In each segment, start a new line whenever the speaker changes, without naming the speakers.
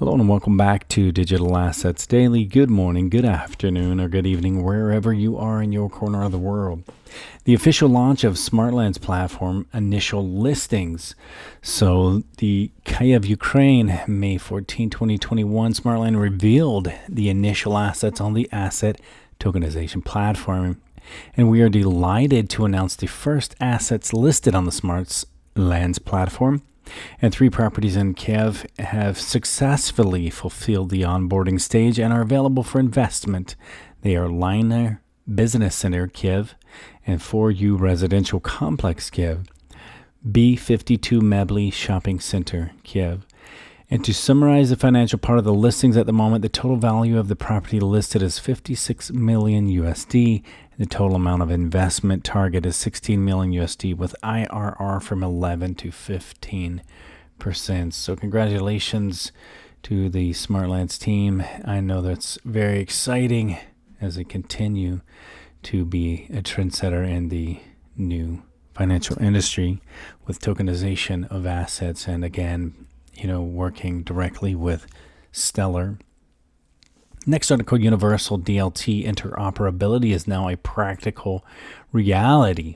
Hello and welcome back to Digital Assets Daily. Good morning, good afternoon, or good evening, wherever you are in your corner of the world. The official launch of Smartlands platform initial listings. So the Kyiv, Ukraine, May 14, 2021, Smartland revealed the initial assets on the asset tokenization platform. And we are delighted to announce the first assets listed on the Smartlands platform. And 3 properties in Kyiv have successfully fulfilled the onboarding stage and are available for investment. They are Liner Business Center Kyiv and 4U Residential Complex Kyiv, B52 Mebli Shopping Center Kyiv. And to summarize the financial part of the listings at the moment, the total value of the property listed is 56 million USD. The total amount of investment target is 16 million USD with IRR from 11 to 15%. So congratulations to the Smartlands team. I know that's very exciting as they continue to be a trendsetter in the new financial industry with tokenization of assets and again, working directly with Stellar. Next article, Universal DLT Interoperability is now a practical reality.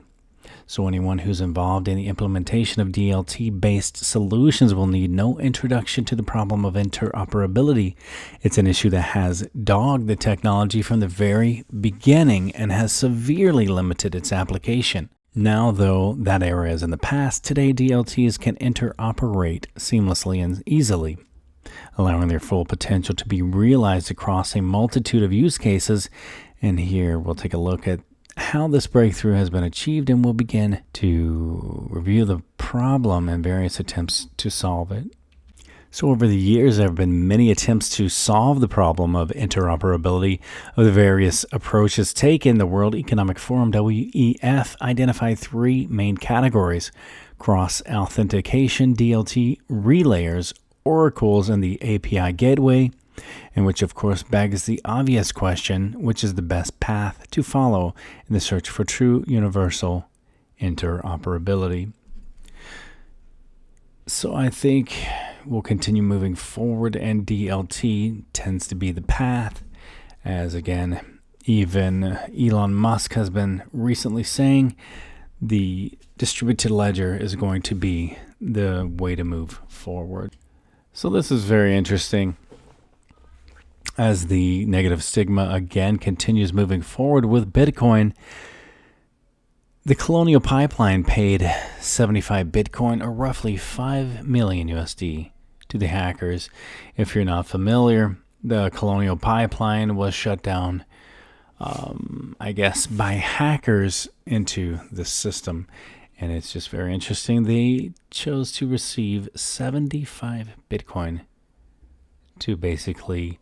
So anyone who's involved in the implementation of DLT-based solutions will need no introduction to the problem of interoperability. It's an issue that has dogged the technology from the very beginning and has severely limited its application. Now, though, that era is in the past. Today, DLTs can interoperate seamlessly and easily, allowing their full potential to be realized across a multitude of use cases. And here we'll take a look at how this breakthrough has been achieved, and we'll begin to review the problem and various attempts to solve it. So over the years, there have been many attempts to solve the problem of interoperability of the various approaches taken. The World Economic Forum, WEF, identified 3 main categories: cross-authentication, DLT, relayers, oracles, and the API gateway, and which of course begs the obvious question, which is the best path to follow in the search for true universal interoperability. So I think we'll continue moving forward, and DLT tends to be the path, as again, even Elon Musk has been recently saying the distributed ledger is going to be the way to move forward. So this is very interesting as the negative stigma again continues moving forward with Bitcoin. The Colonial Pipeline paid 75 Bitcoin, or roughly 5 million USD, to the hackers. If you're not familiar, the Colonial Pipeline was shut down, by hackers into the system. And it's just very interesting. They chose to receive 75 Bitcoin to basically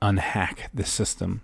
unhack the system.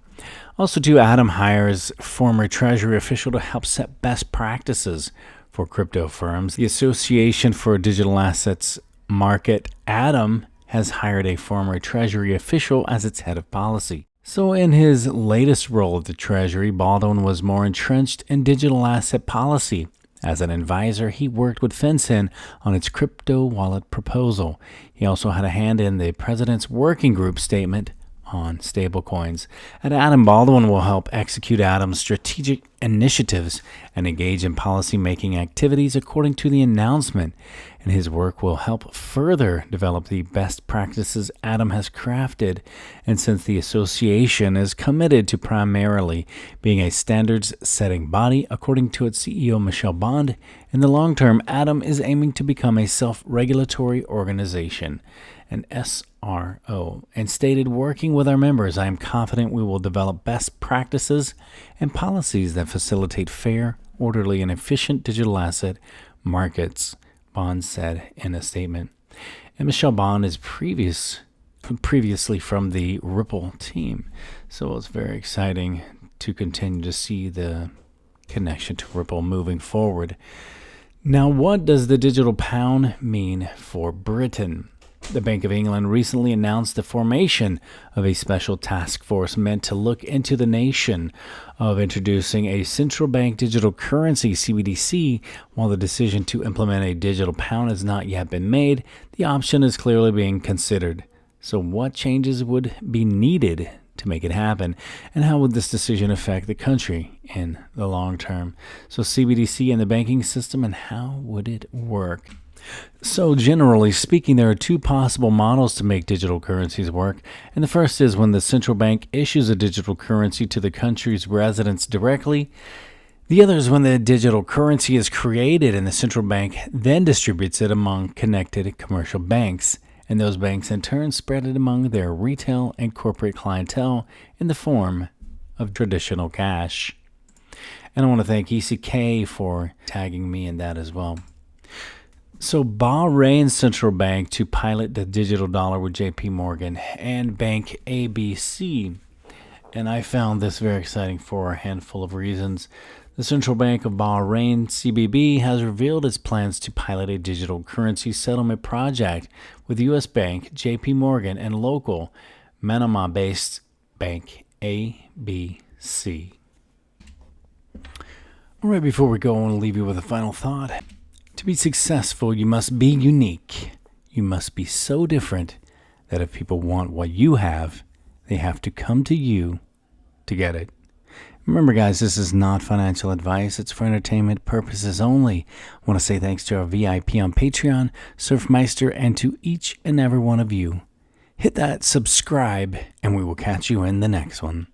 Also, too, Atom hires former Treasury official to help set best practices for crypto firms. The Association for Digital Assets Market, Atom, has hired a former Treasury official as its head of policy. So in his latest role at the Treasury, Baldwin was more entrenched in digital asset policy. As an advisor, he worked with FinCEN on its crypto wallet proposal. He also had a hand in the president's working group statement on stablecoins. At Atom, Baldwin will help execute Atom's strategic initiatives and engage in policy-making activities according to the announcement. And his work will help further develop the best practices Atom has crafted. And since the association is committed to primarily being a standards-setting body, according to its CEO Michelle Bond, in the long term, Atom is aiming to become a self-regulatory organization, an SRO, and stated, "Working with our members, I am confident we will develop best practices and policies that facilitate fair, orderly, and efficient digital asset markets," Bond said in a statement. And Michelle Bond is previously from the Ripple team, so it's very exciting to continue to see the connection to Ripple moving forward. Now, what does the digital pound mean for Britain? The Bank of England recently announced the formation of a special task force meant to look into the nation of introducing a central bank digital currency, CBDC. While the decision to implement a digital pound has not yet been made, the option is clearly being considered. So what changes would be needed to make it happen, and how would this decision affect the country in the long term? So CBDC and the banking system, and how would it work? So generally speaking, there are two possible models to make digital currencies work, and the first is when the central bank issues a digital currency to the country's residents directly. The other is when the digital currency is created and the central bank then distributes it among connected commercial banks, and those banks in turn spread it among their retail and corporate clientele in the form of traditional cash. And I want to thank ECK for tagging me in that as well. So Bahrain's central bank to pilot the digital dollar with JP Morgan and Bank ABC. And I found this very exciting for a handful of reasons. The Central Bank of Bahrain, CBB, has revealed its plans to pilot a digital currency settlement project with U.S. Bank, JP Morgan, and local Manama-based Bank ABC. All right, before we go, I want to leave you with a final thought. To be successful, you must be unique. You must be so different that if people want what you have, they have to come to you to get it. Remember, guys, this is not financial advice. It's for entertainment purposes only. I want to say thanks to our VIP on Patreon, Surfmeister, and to each and every one of you. Hit that subscribe, and we will catch you in the next one.